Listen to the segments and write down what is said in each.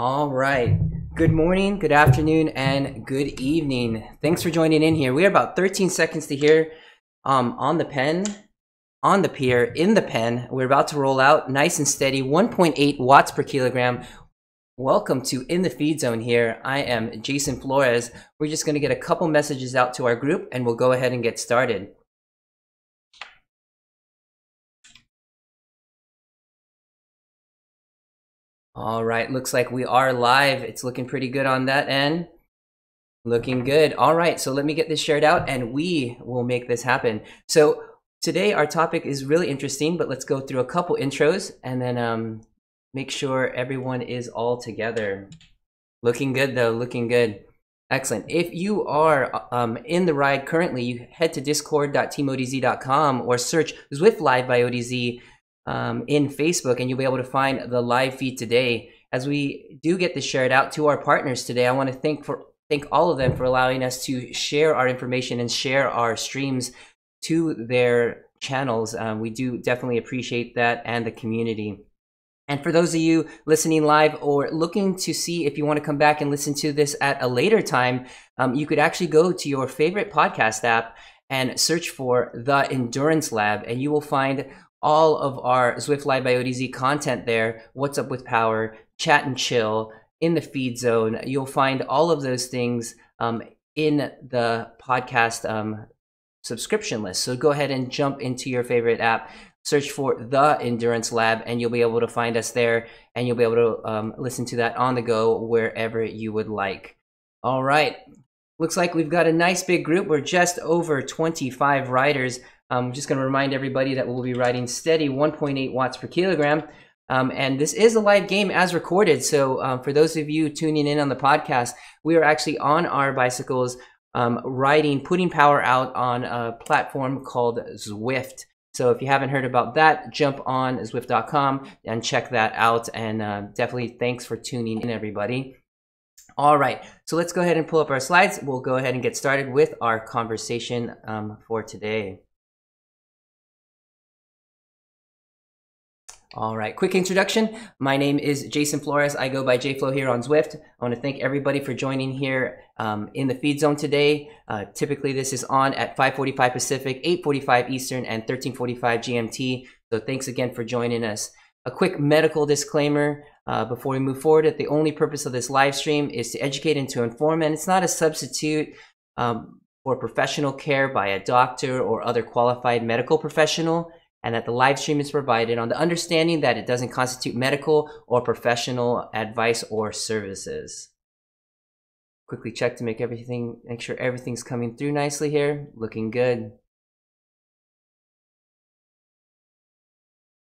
All right. Good morning, good afternoon, and good evening. Thanks for joining in here. We are about 13 seconds to hear on the pier, in the pen. We're about to roll out nice and steady, 1.8 watts per kilogram. Welcome to In the Feed Zone here. I am Jason Flores. We're just going to get a couple messages out to our group and we'll go ahead and get started. All right, looks like we are live. It's looking pretty good on that end. Looking good. All right, so let me get this shared out and we will make this happen. So today our topic is really interesting, but let's go through a couple intros and then make sure everyone is all together. Looking good though, looking good. Excellent. If you are in the ride currently, you head to discord.teamodz.com or search Zwift Live by ODZ in Facebook, and you'll be able to find the live feed today. As we do get this shared out to our partners today, I want to thank all of them for allowing us to share our information and share our streams to their channels. We do definitely appreciate that and the community. And for those of you listening live or looking to see if you want to come back and listen to this at a later time, you could actually go to your favorite podcast app and search for The Endurance Lab, and you will find all of our Zwift Live by ODZ content there. What's Up with Power, Chat and Chill, In the Feed Zone. You'll find all of those things in the podcast subscription list. So go ahead and jump into your favorite app, search for The Endurance Lab, and you'll be able to find us there, and you'll be able to listen to that on the go wherever you would like. All right. Looks like we've got a nice big group. We're just over 25 riders. I'm just going to remind everybody that we'll be riding steady 1.8 watts per kilogram. And this is a live game as recorded. So for those of you tuning in on the podcast, we are actually on our bicycles putting power out on a platform called Zwift. So if you haven't heard about that, jump on Zwift.com and check that out. And definitely thanks for tuning in, everybody. All right, so let's go ahead and pull up our slides. We'll go ahead and get started with our conversation for today. All right, quick introduction. My name is Jason Flores. I go by JFlow here on Zwift. I want to thank everybody for joining here in the feed zone today. Typically, this is on at 5:45 Pacific, 8:45 Eastern, and 13:45 GMT. So thanks again for joining us. A quick medical disclaimer before we move forward. That the only purpose of this live stream is to educate and to inform, and it's not a substitute for professional care by a doctor or other qualified medical professional, and that the live stream is provided on the understanding that it doesn't constitute medical or professional advice or services. Quickly check to make sure everything's coming through nicely here. Looking good.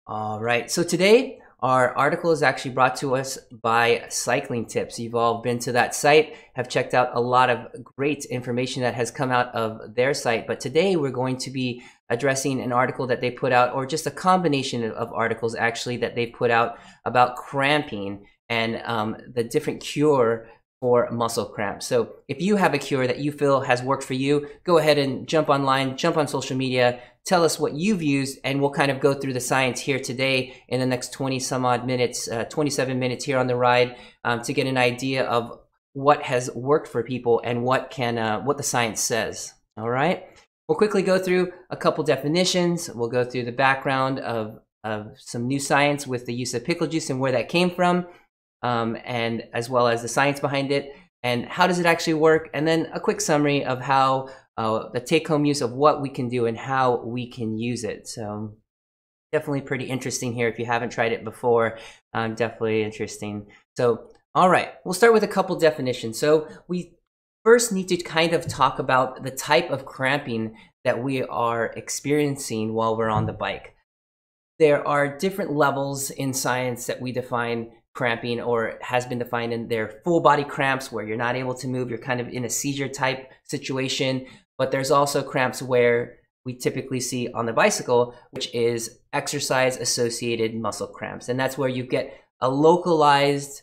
All right, so today our article is actually brought to us by Cycling Tips. You've all been to that site, have checked out a lot of great information that has come out of their site. But today we're going to be addressing an article that they put out, or just a combination of articles actually that they put out about cramping and the different cure for muscle cramps. So if you have a cure that you feel has worked for you, go ahead and jump online, jump on social media, tell us what you've used, and we'll kind of go through the science here today in the next 20 some odd minutes, 27 minutes here on the ride to get an idea of what has worked for people and what the science says. All right. We'll quickly go through a couple definitions. We'll go through the background of some new science with the use of pickle juice and where that came from, and as well as the science behind it and how does it actually work, and then a quick summary of how the take-home use of what we can do and how we can use it. So definitely pretty interesting here. If you haven't tried it before, definitely interesting. So, all right, we'll start with a couple definitions. So we first need to kind of talk about the type of cramping that we are experiencing while we're on the bike. There are different levels in science that we define cramping, or has been defined in their full body cramps where you're not able to move, you're kind of in a seizure type situation. But there's also cramps where we typically see on the bicycle, which is exercise associated muscle cramps. And that's where you get a localized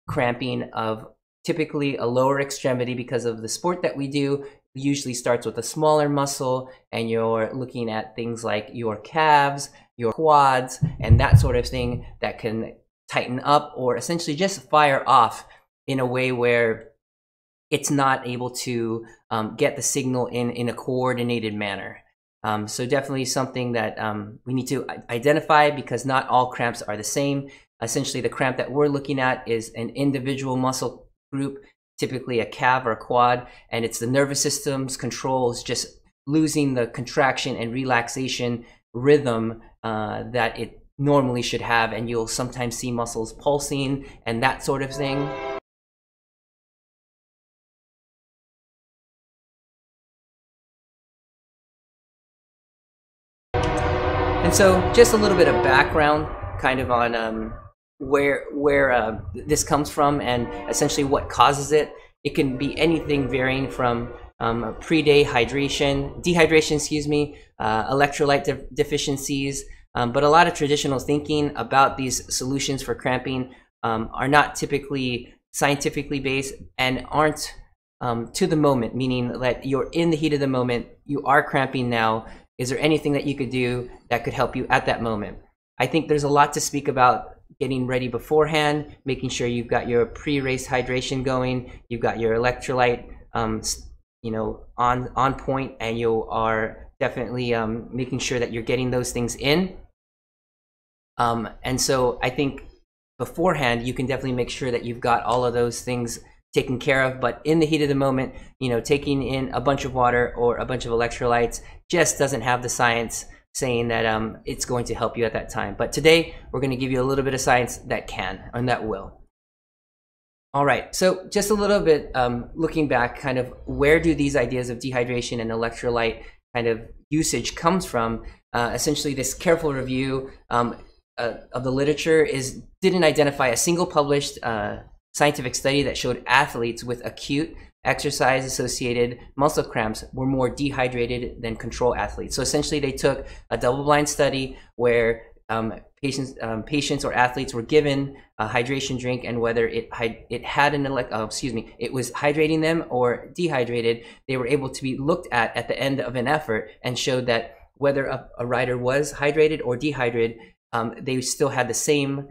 cramping of typically a lower extremity because of the sport that we do. It usually starts with a smaller muscle, and you're looking at things like your calves, your quads, and that sort of thing that can tighten up or essentially just fire off in a way where it's not able to get the signal in a coordinated manner. So definitely something that we need to identify, because not all cramps are the same. Essentially, the cramp that we're looking at is an individual muscle group, typically a calf or a quad, and it's the nervous system's controls just losing the contraction and relaxation rhythm that it normally should have, and you'll sometimes see muscles pulsing and that sort of thing. And so just a little bit of background kind of on where this comes from and essentially what causes it. It can be anything varying from dehydration, electrolyte deficiencies, but a lot of traditional thinking about these solutions for cramping are not typically scientifically based and aren't to the moment, meaning that you're in the heat of the moment, you are cramping now. Is there anything that you could do that could help you at that moment? I think there's a lot to speak about getting ready beforehand, making sure you've got your pre-race hydration going, you've got your electrolyte on point, and you are definitely making sure that you're getting those things in. And so I think beforehand, you can definitely make sure that you've got all of those things taken care of. But in the heat of the moment, taking in a bunch of water or a bunch of electrolytes just doesn't have the science saying that it's going to help you at that time. But today, we're going to give you a little bit of science that can and that will. All right, so just a little bit looking back, kind of where do these ideas of dehydration and electrolyte kind of usage comes from? Essentially, this careful review of the literature didn't identify a single published scientific study that showed athletes with acute exercise-associated muscle cramps were more dehydrated than control athletes. So essentially, they took a double-blind study where patients or athletes were given a hydration drink, and whether it was hydrating them or dehydrated, they were able to be looked at the end of an effort and showed that whether a rider was hydrated or dehydrated, they still had the same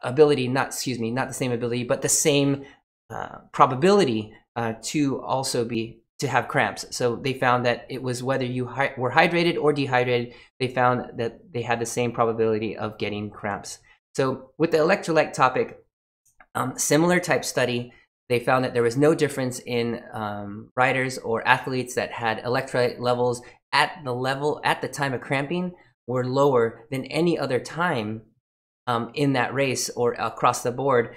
ability, not the same ability, but the same probability to have cramps. So they found that it was whether you were hydrated or dehydrated, they found that they had the same probability of getting cramps. So with the electrolyte topic, similar type study, they found that there was no difference in riders or athletes that had electrolyte levels at the time of cramping were lower than any other time in that race or across the board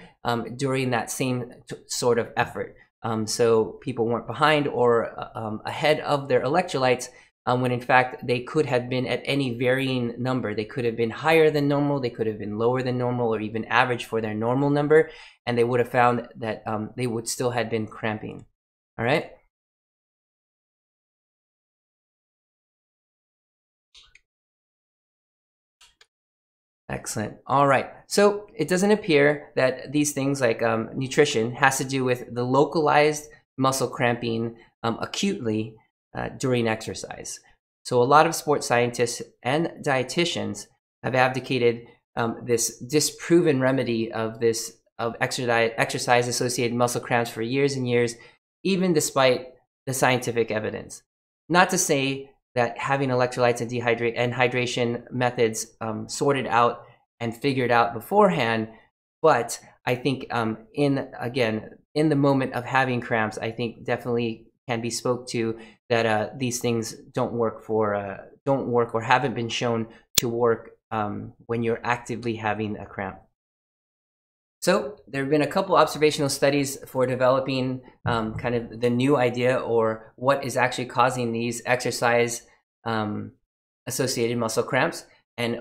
during that same sort of effort. So people weren't behind or ahead of their electrolytes when in fact they could have been at any varying number. They could have been higher than normal, they could have been lower than normal, or even average for their normal number, and they would have found that they would still have been cramping. All right. Excellent. All right. So it doesn't appear that these things like nutrition has to do with the localized muscle cramping acutely during exercise. So a lot of sports scientists and dietitians have abdicated this disproven remedy of exercise-associated muscle cramps for years and years, even despite the scientific evidence. Not to say that having electrolytes and hydration methods sorted out and figured out beforehand, but I think in the moment of having cramps, I think definitely can be spoke to that these things don't work or haven't been shown to work when you're actively having a cramp. So there have been a couple observational studies for developing kind of the new idea or what is actually causing these exercise associated muscle cramps. And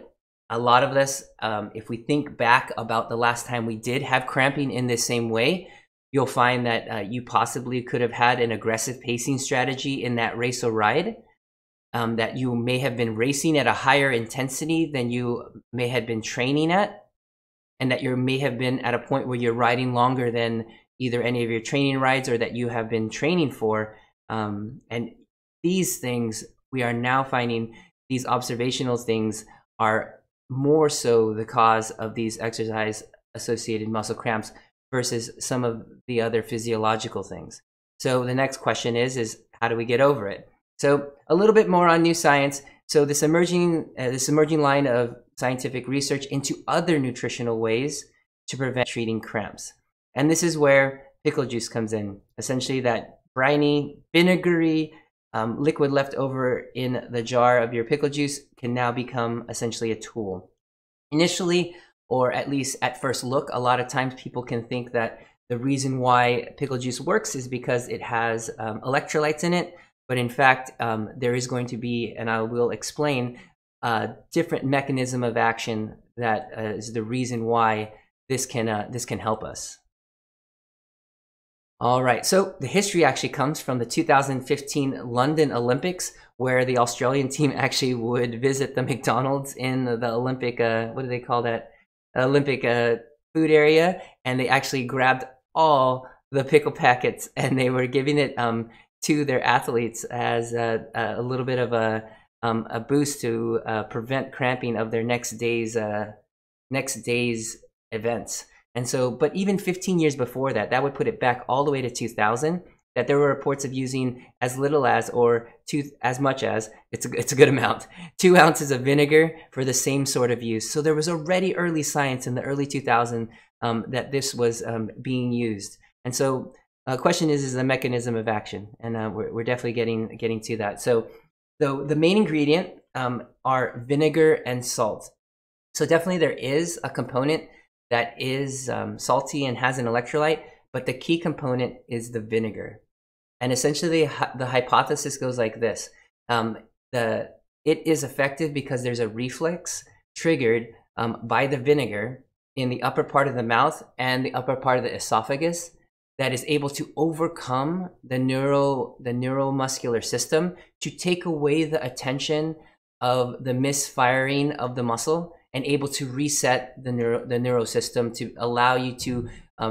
a lot of this, if we think back about the last time we did have cramping in this same way, you'll find that you possibly could have had an aggressive pacing strategy in that race or ride, that you may have been racing at a higher intensity than you may have been training at, and that you may have been at a point where you're riding longer than either any of your training rides or that you have been training for. And these things, we are now finding these observational things are more so the cause of these exercise-associated muscle cramps versus some of the other physiological things. So the next question is how do we get over it? So a little bit more on new science. So this emerging line of scientific research into other nutritional ways to prevent treating cramps. And this is where pickle juice comes in. Essentially that briny, vinegary liquid left over in the jar of your pickle juice can now become essentially a tool. Initially, or at least at first look, a lot of times people can think that the reason why pickle juice works is because it has electrolytes in it. But in fact, there is going to be, and I will explain, a different mechanism of action that is the reason why this can help us. All right, so the history actually comes from the 2015 London Olympics, where the Australian team actually would visit the McDonald's in the Olympic, what do they call that? Olympic food area, and they actually grabbed all the pickle packets and they were giving it to their athletes as a little bit of a boost to prevent cramping of their next day's events. And so, but even 15 years before that, that would put it back all the way to 2000, that there were reports of using as little as, or as much as, it's a good amount, 2 ounces of vinegar for the same sort of use. So there was already early science in the early 2000s that this was being used. And so the question is the mechanism of action, and we're definitely getting to that. So the main ingredient are vinegar and salt. So definitely there is a component that is salty and has an electrolyte, but the key component is the vinegar. And essentially the hypothesis goes like this. It is effective because there's a reflex triggered by the vinegar in the upper part of the mouth and the upper part of the esophagus that is able to overcome the neuromuscular system to take away the attention of the misfiring of the muscle and able to reset the neuro system to allow you to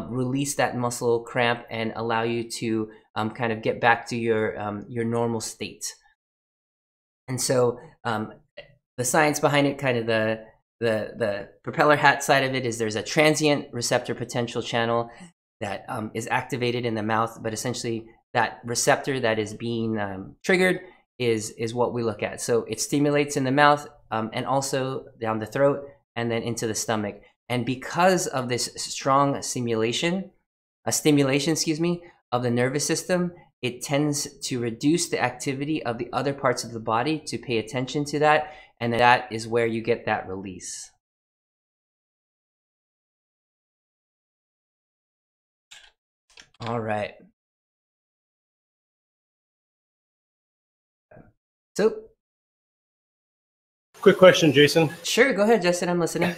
release that muscle cramp and allow you to kind of get back to your normal state. And so the science behind it, kind of the propeller hat side of it, is there's a transient receptor potential channel that is activated in the mouth, but essentially that receptor that is being triggered is what we look at. So it stimulates in the mouth and also down the throat and then into the stomach. And because of this strong stimulation, excuse me, of the nervous system, it tends to reduce the activity of the other parts of the body to pay attention to that, and that is where you get that release. All right. So, quick question, Jason. Sure, go ahead, Justin. I'm listening.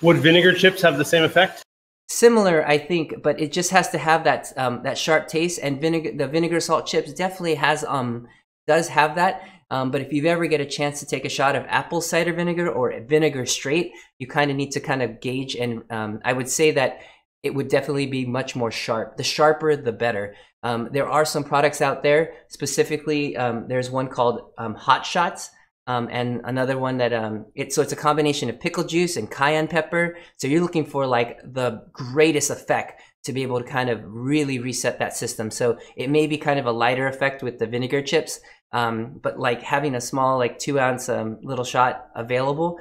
Would vinegar chips have the same effect? Similar, I think, but it just has to have that that sharp taste. And the vinegar salt chips definitely does have that. But if you ever get a chance to take a shot of apple cider vinegar or vinegar straight, you kind of need to kind of gauge. And I would say that it would definitely be much more sharp. The sharper, the better. There are some products out there. Specifically, there's one called Hot Shots. And another one that it's a combination of pickle juice and cayenne pepper. So you're looking for like the greatest effect to be able to kind of really reset that system. So it may be kind of a lighter effect with the vinegar chips, but like having a small like 2 ounce little shot available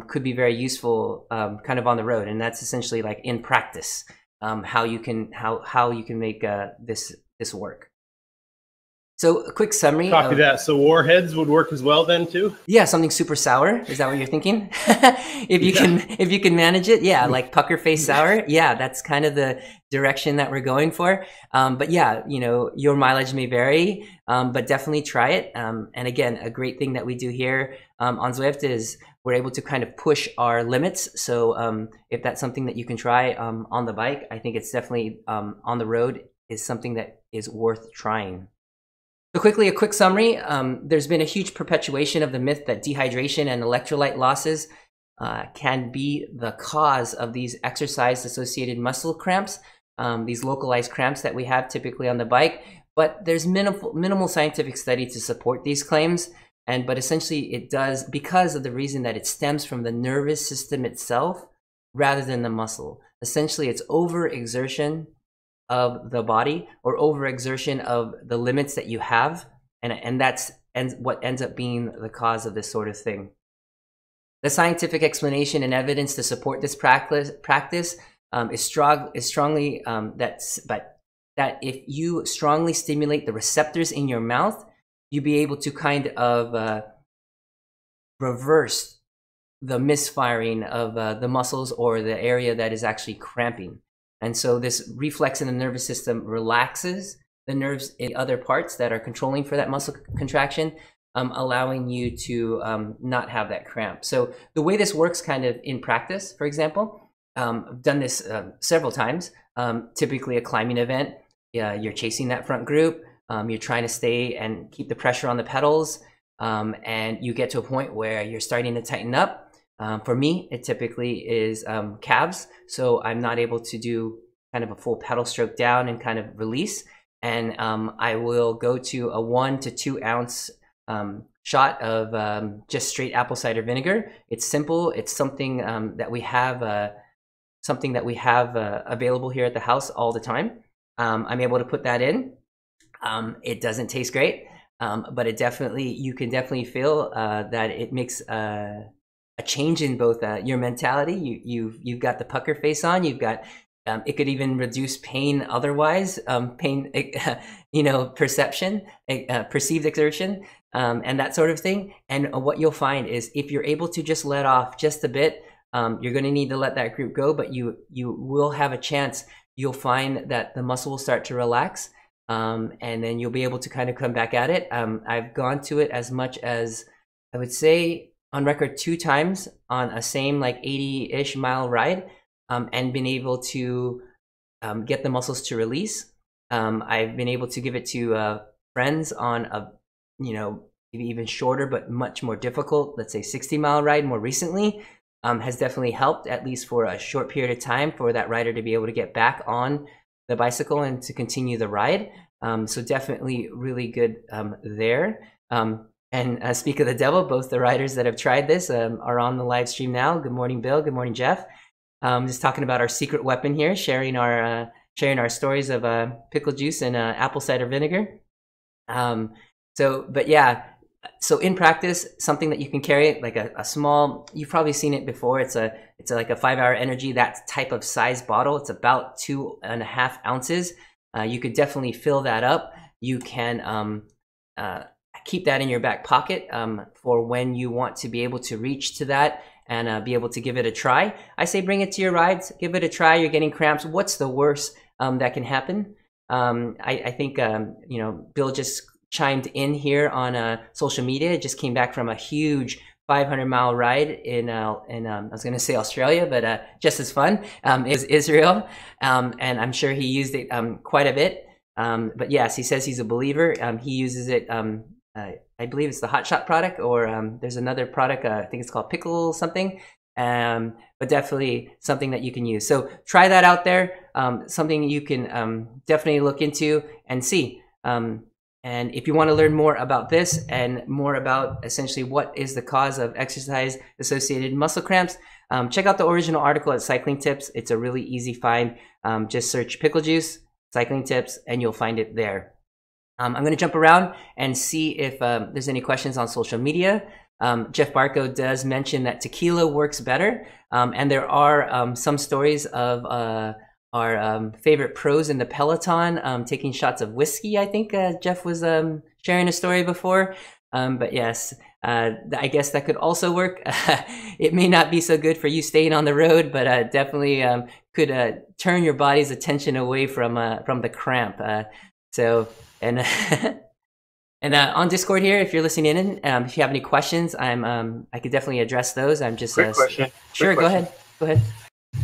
could be very useful kind of on the road. And that's essentially like in practice how you can make this work. So a quick summary. Copy that. So warheads would work as well then too? Yeah, something super sour. Is that what you're thinking? If you can manage it, yeah, like pucker face sour. Yeah, that's kind of the direction that we're going for. But yeah, you know, your mileage may vary, but definitely try it. And again, a great thing that we do here on Zwift is we're able to kind of push our limits. So if that's something that you can try on the bike, I think it's definitely on the road is something that is worth trying. So quickly, a quick summary. There's been a huge perpetuation of the myth that dehydration and electrolyte losses can be the cause of these exercise-associated muscle cramps, these localized cramps that we have typically on the bike. But there's minimal scientific study to support these claims. But essentially it does because of the reason that it stems from the nervous system itself rather than the muscle. Essentially, it's overexertion of the body or overexertion of the limits that you have, and that's what ends up being the cause of this sort of thing. The scientific explanation and evidence to support this practice is strongly that if you strongly stimulate the receptors in your mouth, you'll be able to kind of reverse the misfiring of the muscles or the area that is actually cramping. And so this reflex in the nervous system relaxes the nerves in other parts that are controlling for that muscle contraction, allowing you to not have that cramp. So the way this works kind of in practice, for example, I've done this several times, typically a climbing event, you're chasing that front group, you're trying to stay and keep the pressure on the pedals, and you get to a point where you're starting to tighten up. For me, it typically is calves, so I'm not able to do kind of a full pedal stroke down and kind of release. And I will go to a 1 to 2 ounce shot of just straight apple cider vinegar. It's simple. It's something that we have available here at the house all the time. I'm able to put that in. It doesn't taste great, but you can definitely feel that it makes a change in both your mentality. You've got the pucker face on. You've got it could even reduce pain otherwise, perception, perceived exertion, and that sort of thing. And what you'll find is if you're able to just let off just a bit, you're going to need to let that group go, but you will have a chance. You'll find that the muscle will start to relax, and then you'll be able to kind of come back at it. I've gone to it as much as, I would say, on record 2 times on a same like 80-ish mile ride, and been able to get the muscles to release. I've been able to give it to friends on a, maybe even shorter but much more difficult, let's say 60-mile ride more recently. Has definitely helped, at least for a short period of time, for that rider to be able to get back on the bicycle and to continue the ride. So definitely really good there. And speak of the devil, both the riders that have tried this are on the live stream now. Good morning, Bill. Good morning, Jeff. Just talking about our secret weapon here, sharing our stories of pickle juice and apple cider vinegar. So in practice, something that you can carry, like a small, you've probably seen it before. It's like a 5-hour energy, that type of size bottle. It's about 2.5 ounces. You could definitely fill that up. You can keep that in your back pocket for when you want to be able to reach to that and be able to give it a try. I say bring it to your rides, give it a try. You're getting cramps. What's the worst that can happen? I think Bill just chimed in here on social media. It just came back from a huge 500-mile ride in I was going to say Australia, but just as fun. It was Israel, and I'm sure he used it quite a bit. But yes, he says he's a believer. He uses it. I believe it's the Hot Shot product, or there's another product. I think it's called Pickle something. But definitely something that you can use. So try that out there. Something you can definitely look into and see. And if you want to learn more about this and more about essentially what is the cause of exercise-associated muscle cramps, check out the original article at Cycling Tips. It's a really easy find. Just search pickle juice, cycling tips, and you'll find it there. I'm going to jump around and see if there's any questions on social media. Jeff Barco does mention that tequila works better, and there are some stories of our favorite pros in the peloton taking shots of whiskey. I think Jeff was sharing a story before, but yes, I guess that could also work. It may not be so good for you staying on the road, but definitely could turn your body's attention away from the cramp. And on Discord here, if you're listening in, if you have any questions, I could definitely address those. I'm just quick question. Sure, go ahead.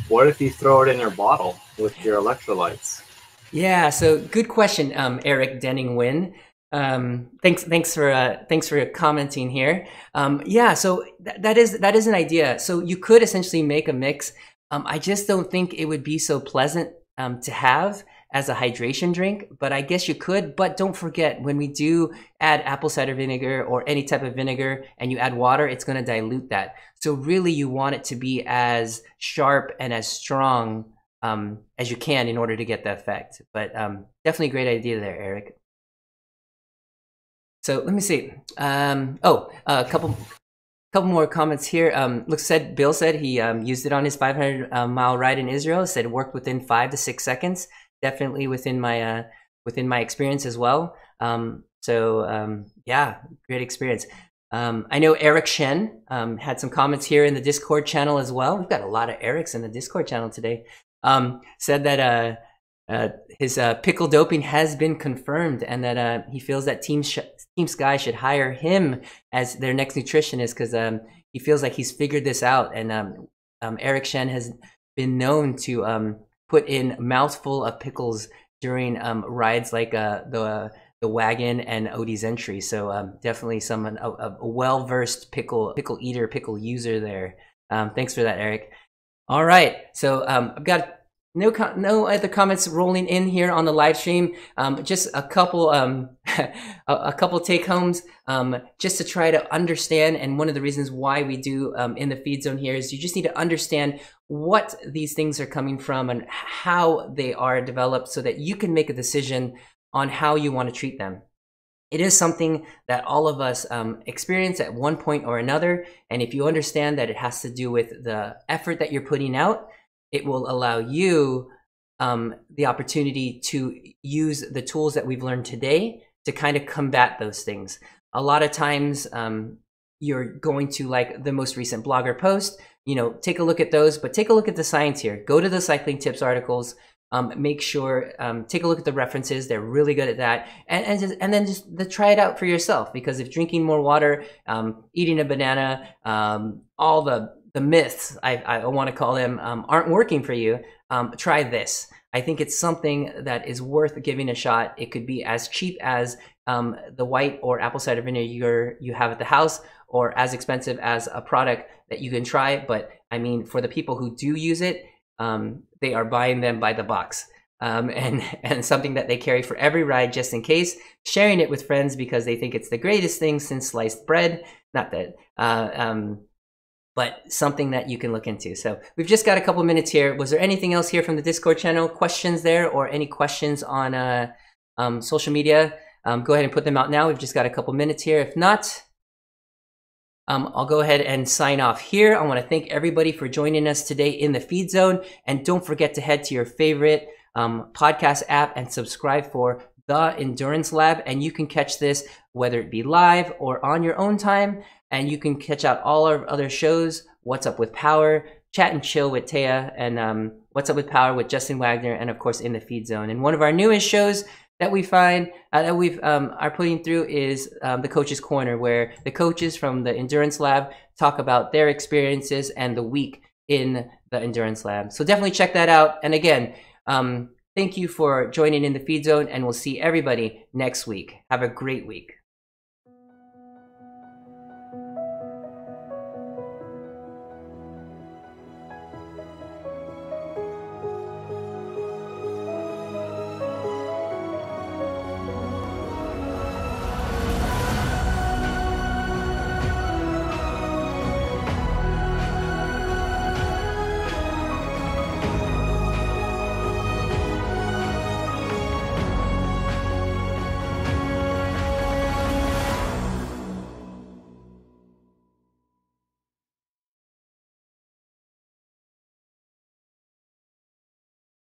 What if you throw it in your bottle with your electrolytes? Yeah, so good question, Eric Denning-Wynn. Thanks for commenting here. Yeah, so that is an idea. So you could essentially make a mix. I just don't think it would be so pleasant to have. as a hydration drink, but I guess you could. But don't forget, when we do add apple cider vinegar or any type of vinegar and you add water, it's going to dilute that. So really you want it to be as sharp and as strong as you can in order to get the effect. But definitely a great idea there, Eric. So let me see. A couple more comments here. Bill said he used it on his 500-mile ride in Israel. Said it worked within 5 to 6 seconds. Definitely within my experience as well. Yeah, great experience. I know Eric Shen had some comments here in the Discord channel as well. We've got a lot of Erics in the Discord channel today. Said that his pickle doping has been confirmed, and that he feels that Team Sky should hire him as their next nutritionist because he feels like he's figured this out. And Eric Shen has been known to put in a mouthful of pickles during rides like the wagon and Odie's entry. So definitely someone a well-versed pickle eater, pickle user there. Thanks for that, Eric. All right, so I've got no other comments rolling in here on the live stream. Just a couple a couple take homes just to try to understand. And one of the reasons why we do in the feed zone here is you just need to understand what these things are coming from and how they are developed so that you can make a decision on how you want to treat them. It is something that all of us experience at one point or another. And if you understand that it has to do with the effort that you're putting out, it will allow you the opportunity to use the tools that we've learned today to kind of combat those things. A lot of times you're going to like the most recent blogger post, take a look at those, but take a look at the science here. Go to the cycling tips articles, make sure, take a look at the references. They're really good at that. And then just try it out for yourself, because if drinking more water, eating a banana, all the myths, I want to call them, aren't working for you, try this. I think it's something that is worth giving a shot. It could be as cheap as the white or apple cider vinegar you have at the house, or as expensive as a product that you can try. But I mean, for the people who do use it, they are buying them by the box. And something that they carry for every ride just in case, sharing it with friends because they think it's the greatest thing since sliced bread. Not that, but something that you can look into. So we've just got a couple minutes here. Was there anything else here from the Discord channel? Questions there, or any questions on social media? Go ahead and put them out now. We've just got a couple minutes here. If not, I'll go ahead and sign off here. I want to thank everybody for joining us today in the feed zone. And don't forget to head to your favorite podcast app and subscribe for The Endurance Lab. And you can catch this whether it be live or on your own time. And you can catch out all our other shows, What's Up with Power, Chat and Chill with Taya, and What's Up with Power with Justin Wagner, and of course in the feed zone. And one of our newest shows that we find that we've are putting through is the Coach's Corner, where the coaches from the Endurance Lab talk about their experiences and the week in the Endurance Lab. So definitely check that out. And again, thank you for joining in the feed zone, and we'll see everybody next week. Have a great week.